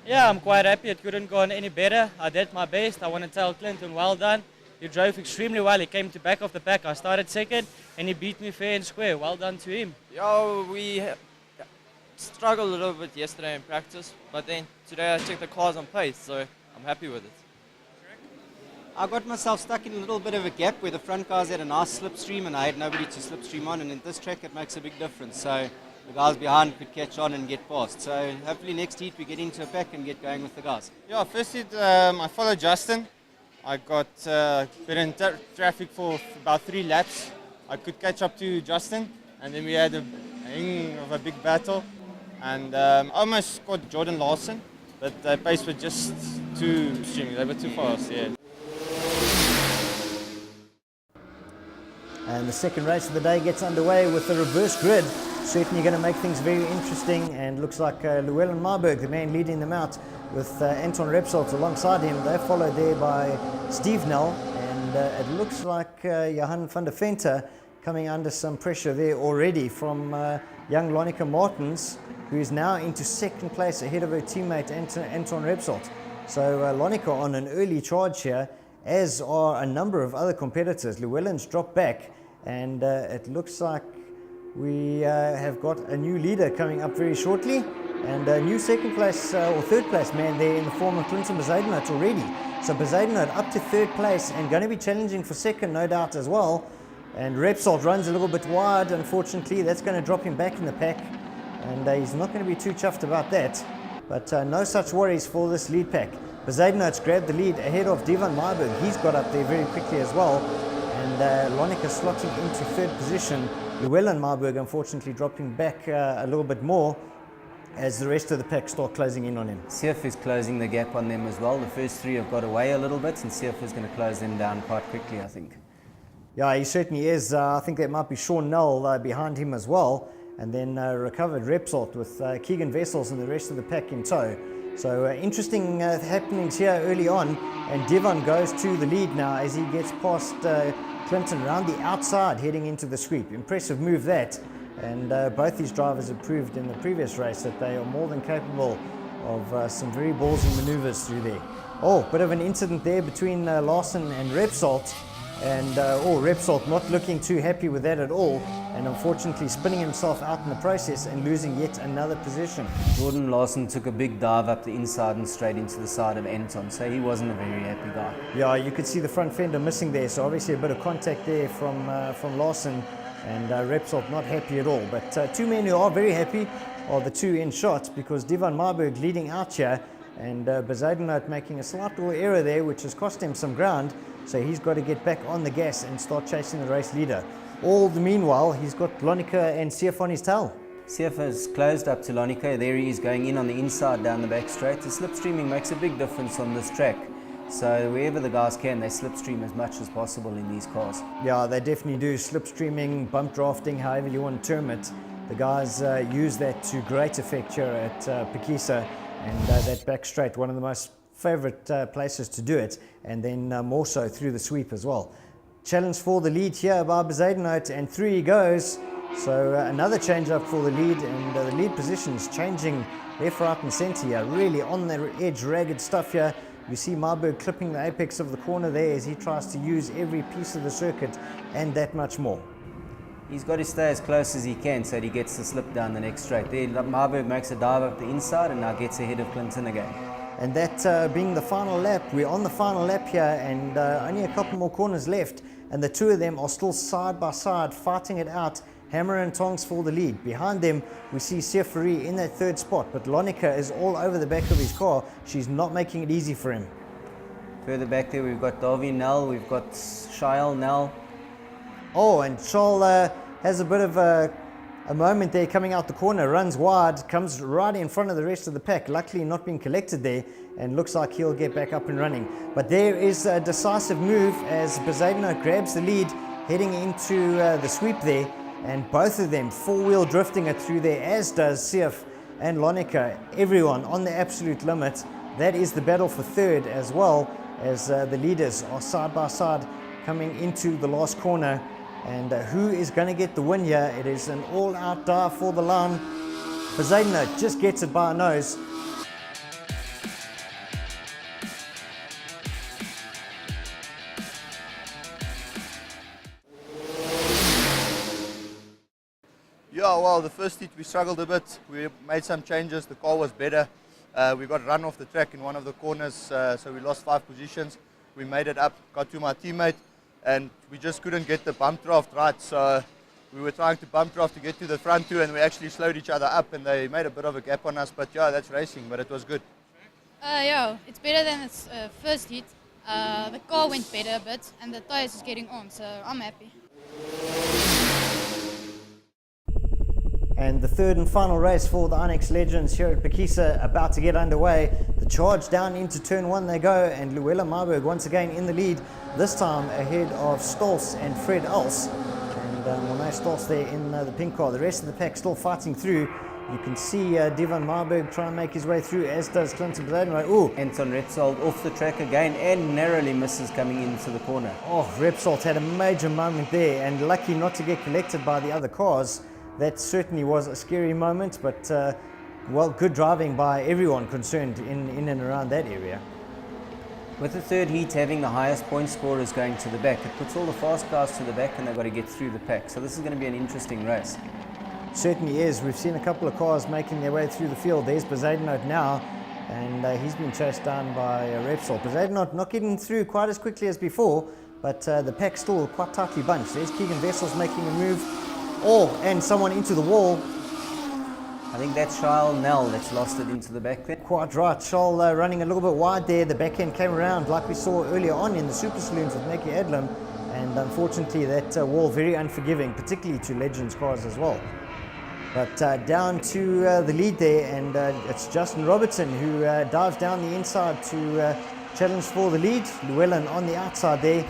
Yeah, I'm quite happy. It couldn't go on any better. I did my best. I want to tell Clinton, well done. He drove extremely well. He came to back of the pack. I started second, and he beat me fair and square. Well done to him. Yeah, we struggled a little bit yesterday in practice, but then today I checked the cars on pace, so I'm happy with it. I got myself stuck in a little bit of a gap where the front guys had a nice slipstream and I had nobody to slipstream on, and in this track it makes a big difference. So the guys behind could catch on and get past. So hopefully next heat we get into a pack and get going with the guys. Yeah, first heat I followed Justin. I got been in traffic for about 3 laps. I could catch up to Justin, and then we had a hang of a big battle. And almost caught Jordan Larson, but the pace was just too extreme. They were too fast, yeah. And the second race of the day gets underway with the reverse grid. Certainly going to make things very interesting, and looks like Llewellyn Marburg, the man leading them out, with Anton Repsold alongside him. They're followed there by Steve Nell, and it looks like Johan van der Venter coming under some pressure there already from young Lonica Martins, who is now into second place ahead of her teammate Anton Repsold. So Lonica on an early charge here, as are a number of other competitors. Llewellyn's dropped back, and it looks like we have got a new leader coming up very shortly, and a new second place or third place man there in the form of Clinton Bezuidenhout already. So Bezuidenhout up to third place and going to be challenging for second, no doubt, as well. And Repsold runs a little bit wide, unfortunately. That's going to drop him back in the pack, and he's not going to be too chuffed about that. But no such worries for this lead pack. Bezuidenhout's grabbed the lead ahead of Devon Marburg. He's got up there very quickly as well, and Lonica slotting into third position. Llewellyn Marburg unfortunately dropping back a little bit more as the rest of the pack start closing in on him. Seif is closing the gap on them as well. The first 3 have got away a little bit, and Seif is going to close them down quite quickly, I think. Yeah, he certainly is. I think there might be Sean Null behind him as well, and then recovered Repsold with Keegan Vessels and the rest of the pack in tow. So interesting happenings here early on, and Devon goes to the lead now as he gets past Clinton around the outside heading into the sweep. Impressive move that, And both these drivers have proved in the previous race that they are more than capable of some very ballsy maneuvers through there. Oh, bit of an incident there between Larson and Repsol. And Repsol not looking too happy with that at all, and unfortunately spinning himself out in the process and losing yet another position. Jordan Larson took a big dive up the inside and straight into the side of Anton, so he wasn't a very happy guy. Yeah, you could see the front fender missing there, so obviously a bit of contact there from Larson, and Repsol not happy at all. But two men who are very happy are the two in shot, because Divan Marburg leading out here, and Bezuidenhout making a slight little error there, which has cost him some ground. So he's got to get back on the gas and start chasing the race leader. All the meanwhile, he's got Lonica and Sief on his tail. Sief has closed up to Lonica. There he is going in on the inside down the back straight. The slipstreaming makes a big difference on this track. So wherever the guys can, they slipstream as much as possible in these cars. Yeah, they definitely do. Slipstreaming, bump drafting, however you want to term it. The guys use that to great effect here at Phakisa, and that back straight, one of the most favorite places to do it, and then more so through the sweep as well. Challenge for the lead here by Bezuidenhout, and through he goes. So another change up for the lead, and the lead positions changing left, right and centre here, really on the edge, ragged stuff here. You see Marburg clipping the apex of the corner there as he tries to use every piece of the circuit and that much more. He's got to stay as close as he can so that he gets the slip down the next straight. There, Marburg makes a dive up the inside and now gets ahead of Clinton again. And that being the final lap, we're on the final lap here, and only a couple more corners left, and the two of them are still side by side fighting it out, hammer and tongs for the lead. Behind them we see Seferi in that third spot, but Lonica is all over the back of his car. She's not making it easy for him. Further back there we've got Davi Nell, we've got Shail Nell. Oh, and Shail has a bit of a moment there coming out the corner, runs wide, comes right in front of the rest of the pack, luckily not being collected there, and looks like he'll get back up and running. But there is a decisive move as Bezuidenhout grabs the lead heading into the sweep there, and both of them four-wheel drifting it through there, as does Sief and Lonica. Everyone on the absolute limit. That is the battle for third, as well as the leaders are side by side coming into the last corner. And who is going to get the win here? It is an all-out dive for the line. Bezuidenhout just gets it by a nose. Yeah, well, the first heat we struggled a bit. We made some changes. The car was better. We got run off the track in one of the corners, so we lost 5 positions. We made it up, got to my teammate, and we just couldn't get the bump draft right. So we were trying to bump draft to get to the front too, and we actually slowed each other up, and they made a bit of a gap on us. But yeah, that's racing, but it was good. Yeah, it's better than its first heat. The car went better a bit, and the tires is getting on, so I'm happy. And the third and final race for the Inex Legends here at Phakisa about to get underway. The charge down into turn 1 they go, and Luella Marburg once again in the lead, this time ahead of Stolz and Fred Als. And Monet Stolz there in the pink car. The rest of the pack still fighting through. You can see Divan Marburg try and make his way through, as does Clinton Bezuidenhout. Ooh, Anton Repsol off the track again and narrowly misses coming into the corner. Oh, Repsol had a major moment there, and lucky not to get collected by the other cars. That certainly was a scary moment, but well, good driving by everyone concerned in and around that area. With the third heat having the highest point scorers going to the back, it puts all the fast cars to the back and they've got to get through the pack. So this is going to be an interesting race. Certainly is. We've seen a couple of cars making their way through the field. There's Bezuidenhout now, and he's been chased down by Repsol. Bezuidenhout not getting through quite as quickly as before, but the pack still quite tightly bunched. There's Keegan Vessels making a move. Oh, and someone into the wall. I think that's Shail Nell that's lost it into the back there. Quite right. Shail running a little bit wide there. The back end came around like we saw earlier on in the Super Saloons with Mackie Adlam. And unfortunately that wall very unforgiving, particularly to Legends cars as well. But down to the lead there, and it's Justin Robertson who dives down the inside to challenge for the lead. Llewellyn on the outside there.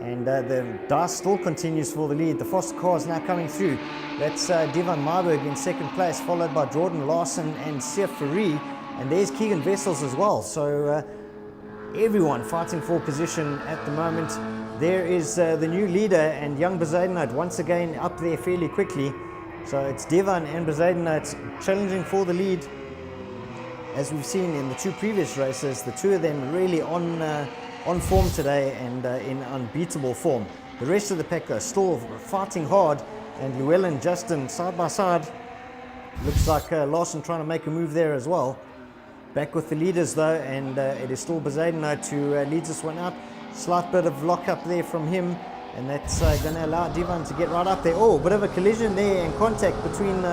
And the dice still continues for the lead. The Foster car is now coming through. That's Divan Marburg in second place, followed by Jordan Larson and Seferi. And there's Keegan Vessels as well. So everyone fighting for position at the moment. there is the new leader and young Bezuidenhout once again up there fairly quickly. So it's Devon and Bezuidenhout challenging for the lead. As we've seen in the two previous races, the two of them really on form today and in unbeatable form. The rest of the pack are still fighting hard, and Llewellyn, Justin side by side. Looks like Larson trying to make a move there as well. Back with the leaders though, and it is still Bezuidenhout who leads this one out. Slight bit of lock up there from him, and that's going to allow Devon to get right up there. Oh, bit of a collision there and contact between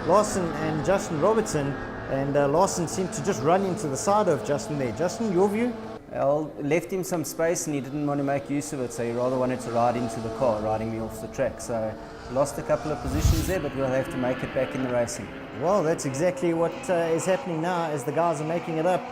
Larson and Justin Robertson, and Larson seemed to just run into the side of Justin there. Justin, your view? Well, left him some space and he didn't want to make use of it, so he rather wanted to ride into the car, riding me off the track. So lost a couple of positions there, but we'll have to make it back in the racing. Well, that's exactly what is happening now as the guys are making it up.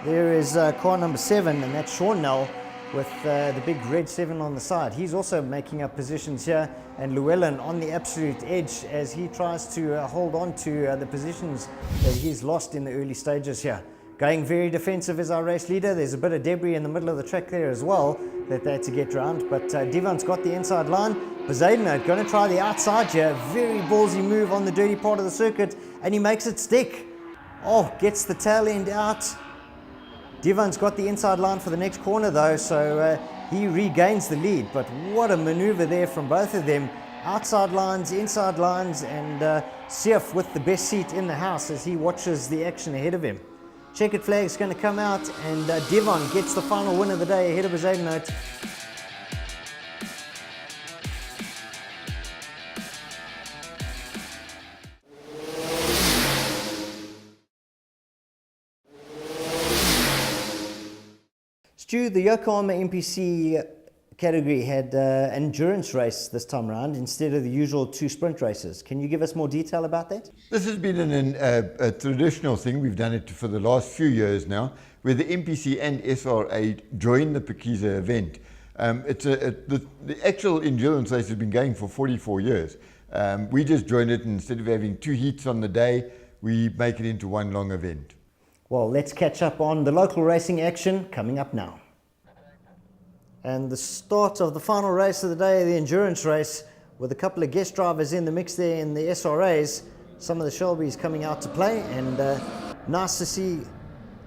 There is car number 7, and that's Sean Nell with the big red 7 on the side. He's also making up positions here, and Llewellyn on the absolute edge as he tries to hold on to the positions that he's lost in the early stages here. Going very defensive as our race leader. There's a bit of debris in the middle of the track there as well that they had to get round, but Devon's got the inside line. Bezuidenhout going to try the outside here. Very ballsy move on the dirty part of the circuit, and he makes it stick. Oh, gets the tail end out. Devon's got the inside line for the next corner though, so he regains the lead. But what a maneuver there from both of them. Outside lines, inside lines, and Sief with the best seat in the house as he watches the action ahead of him. Checkered flag's going to come out, and Devon gets the final win of the day ahead of Bezuidenhout. Stu, the Yokohama MPC category had an endurance race this time around instead of the usual 2 sprint races. Can you give us more detail about that? This has been a traditional thing. We've done it for the last few years now, where the MPC and SRA join the Phakisa event. The actual endurance race has been going for 44 years. We just joined it, and instead of having 2 heats on the day, we make it into one long event. Well, let's catch up on the local racing action coming up now. And the start of the final race of the day, the endurance race, with a couple of guest drivers in the mix there in the SRAs, some of the Shelbys coming out to play, and nice to see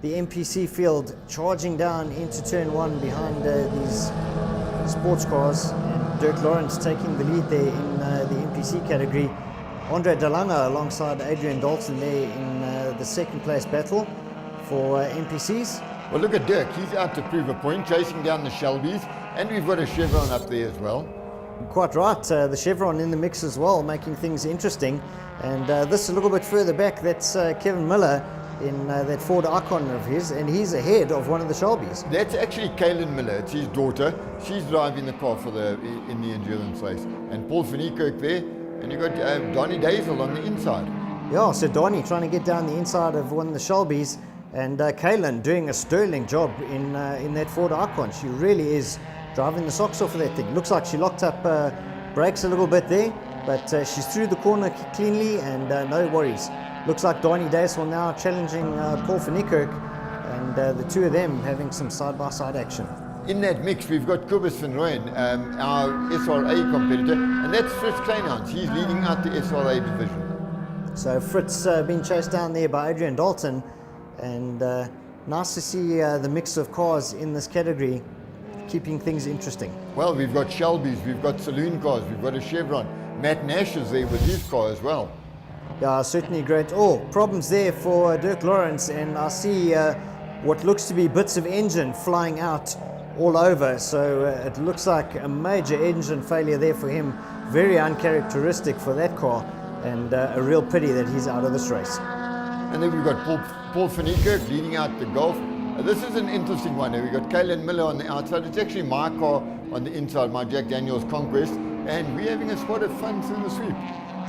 the MPC field charging down into turn 1 behind these sports cars, and Dirk Lawrence taking the lead there in the MPC category. Andre Delanga alongside Adrian Dalton there in the second place battle for MPCs. Well, look at Dirk. He's out to prove a point, chasing down the Shelbys, and we've got a Chevron up there as well. Quite right, the Chevron in the mix as well, making things interesting. And this a little bit further back, that's Kevin Miller in that Ford Icon of his, and he's ahead of one of the Shelbys. That's actually Kaylin Miller. It's his daughter. She's driving the car in the endurance race. And Paul van Niekerk there, and you've got Donnie Dazel on the inside. Yeah, so Donnie trying to get down the inside of one of the Shelbys, and Kaylin doing a sterling job in that Ford Icon. She really is driving the socks off of that thing. Looks like she locked up brakes a little bit there, but she's through the corner cleanly, and no worries. Looks like Donnie Dazel now challenging Paul van Niekerk, and the two of them having some side-by-side action. In that mix, we've got Kobus van Rooyen, our SRA competitor, and that's Fritz Kleinhans. He's leading out the SRA division. So Fritz being chased down there by Adrian Dalton, and nice to see the mix of cars in this category keeping things interesting. Well, we've got Shelbys, we've got saloon cars, we've got a Chevron. Matt Nash is there with his car as well. Yeah, certainly great. Oh, problems there for Dirk Lawrence, and I see what looks to be bits of engine flying out all over. So it looks like a major engine failure there for him. Very uncharacteristic for that car, and a real pity that he's out of this race. And then we've got Paul van Niekerk leading out the Golf. This is an interesting one. We've got Kaylin Miller on the outside. It's actually my car on the inside, my Jack Daniels Conquest, and we're having a spot of fun through the sweep.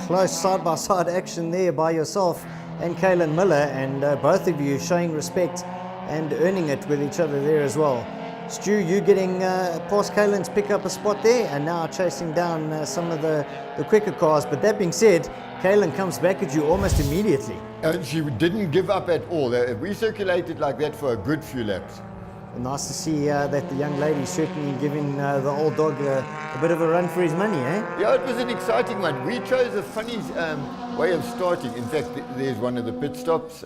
Close side-by-side action there by yourself and Kaylin Miller, and both of you showing respect and earning it with each other there as well. Stu, you getting past Kaylin to pick up a spot there, and now chasing down some of the quicker cars. But that being said, Kaylin comes back at you almost immediately. And she didn't give up at all. We circulated like that for a good few laps. Nice to see that the young lady certainly giving the old dog a bit of a run for his money, eh? Yeah, it was an exciting one. We chose a funny way of starting. In fact, there's one of the pit stops.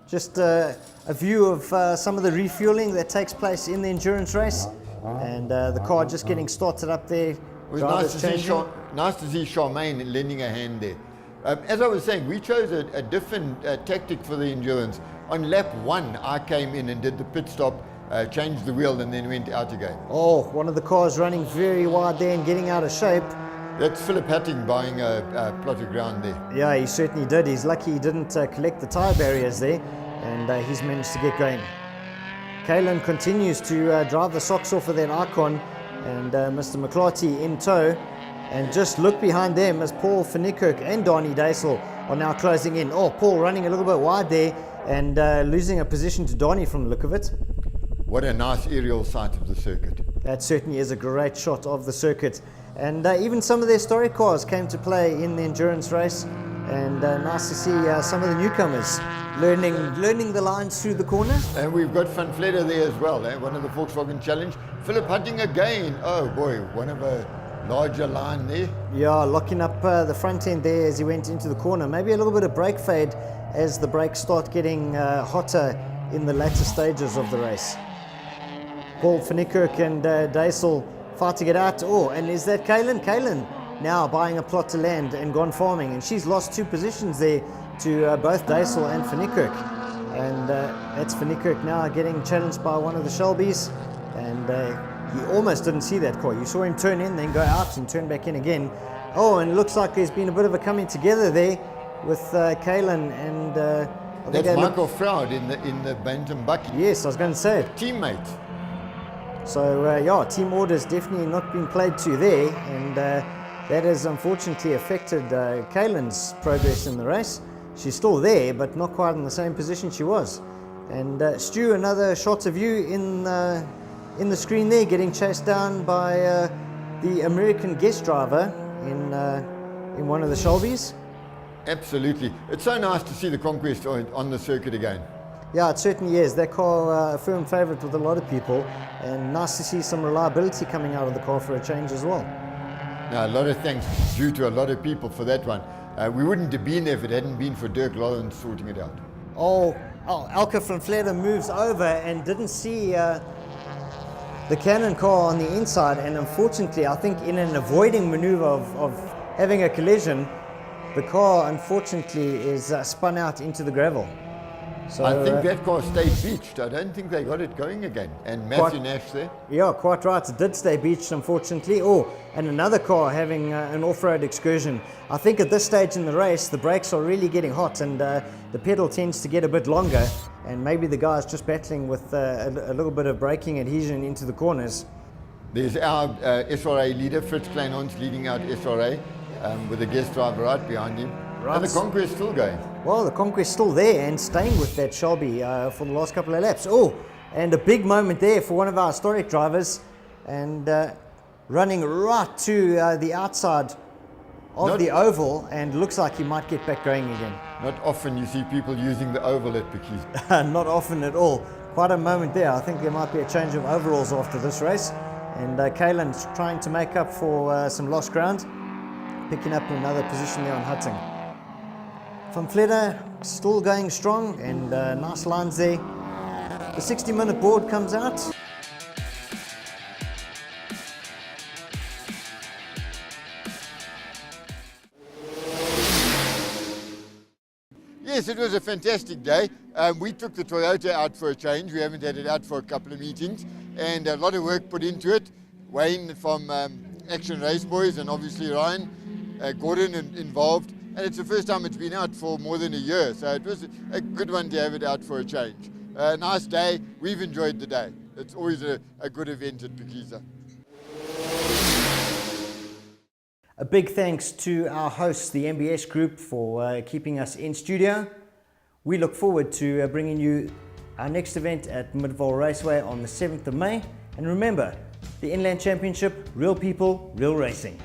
Just a view of some of the refueling that takes place in the endurance race, and the car just getting started up there. It was nice to see Charmaine lending a hand there. As I was saying, we chose a different tactic for the endurance. On lap 1, I came in and did the pit stop, changed the wheel, and then went out again. Oh, one of the cars running very wide there and getting out of shape. That's Philip Hatting buying a plot of ground there. Yeah, he certainly did. He's lucky he didn't collect the tyre barriers there, and he's managed to get going. Kalen continues to drive the socks off of that Icon, and Mr. McClarty in tow. And just look behind them as Paul van Niekerk and Donnie Daisel are now closing in. Oh, Paul running a little bit wide there and losing a position to Donnie from the look of it. What a nice aerial sight of the circuit. That certainly is a great shot of the circuit. And even some of the historic cars came to play in the endurance race. And nice to see some of the newcomers learning the lines through the corner. And we've got Van Vletter there as well, one of the Volkswagen Challenge. Philip Hatting again. Oh boy, one of a larger line there. Yeah, locking up the front end there as he went into the corner. Maybe a little bit of brake fade as the brakes start getting hotter in the latter stages of the race. Paul van Niekerk and Daisel fighting it out. Oh, and is that Kalen? Kalen now buying a plot to land and gone farming. And she's lost 2 positions there to both Daisel and van Niekerk. And that's van Niekerk now getting challenged by one of the Shelbys. And he almost didn't see that car. You saw him turn in, then go out and turn back in again. Oh, and it looks like there's been a bit of a coming together there with Kalen and... that's Michael Froud in the Bantam Bucky. Yes, I was going to say it. Teammate. So, yeah, team orders definitely not been played to there, and that has unfortunately affected Kalen's progress in the race. She's still there, but not quite in the same position she was. And Stu, another shot of you in the screen there, getting chased down by the American guest driver in one of the Shelbys. Absolutely. It's so nice to see the Conquest on the circuit again. Yeah, it certainly is. That car a firm favourite with a lot of people, and nice to see some reliability coming out of the car for a change as well. Now, a lot of thanks due to a lot of people for that one. We wouldn't have been there if it hadn't been for Dirk Lawrence sorting it out. Oh, Elke van Vletter moves over and didn't see the Canon car on the inside, and unfortunately, I think in an avoiding maneuver of having a collision, the car unfortunately is spun out into the gravel. So, I think that car stayed beached. I don't think they got it going again. And Matthew Nash there. Yeah, quite right. It did stay beached, unfortunately. Oh, and another car having an off-road excursion. I think at this stage in the race, the brakes are really getting hot, and the pedal tends to get a bit longer. And maybe the guy's just battling with a little bit of braking adhesion into the corners. There's our SRA leader, Fritz Kleinhans, leading out SRA with the guest driver right behind him. Right. And the Conquest still going. Well, the Conquest still there and staying with that Shelby for the last couple of laps. Oh, and a big moment there for one of our historic drivers, and running right to the outside of the oval, and looks like he might get back going again. Not often you see people using the oval at Phakisa. Not often at all. Quite a moment there. I think there might be a change of overalls after this race, and Kalen's trying to make up for some lost ground, picking up another position there on Hutting. Van Vletter still going strong, and nice lines there. The 60-minute board comes out. Yes, it was a fantastic day. We took the Toyota out for a change. We haven't had it out for a couple of meetings, and a lot of work put into it. Wayne from Action Race Boys, and obviously Ryan, Gordon involved. And it's the first time it's been out for more than a year, so it was a good one to have it out for a change. Nice day. We've enjoyed the day. It's always a good event at Phakisa. A big thanks to our hosts, the MBS Group, for keeping us in studio. We look forward to bringing you our next event at Midvaal Raceway on the 7th of May. And remember, the Inland Championship, real people, real racing.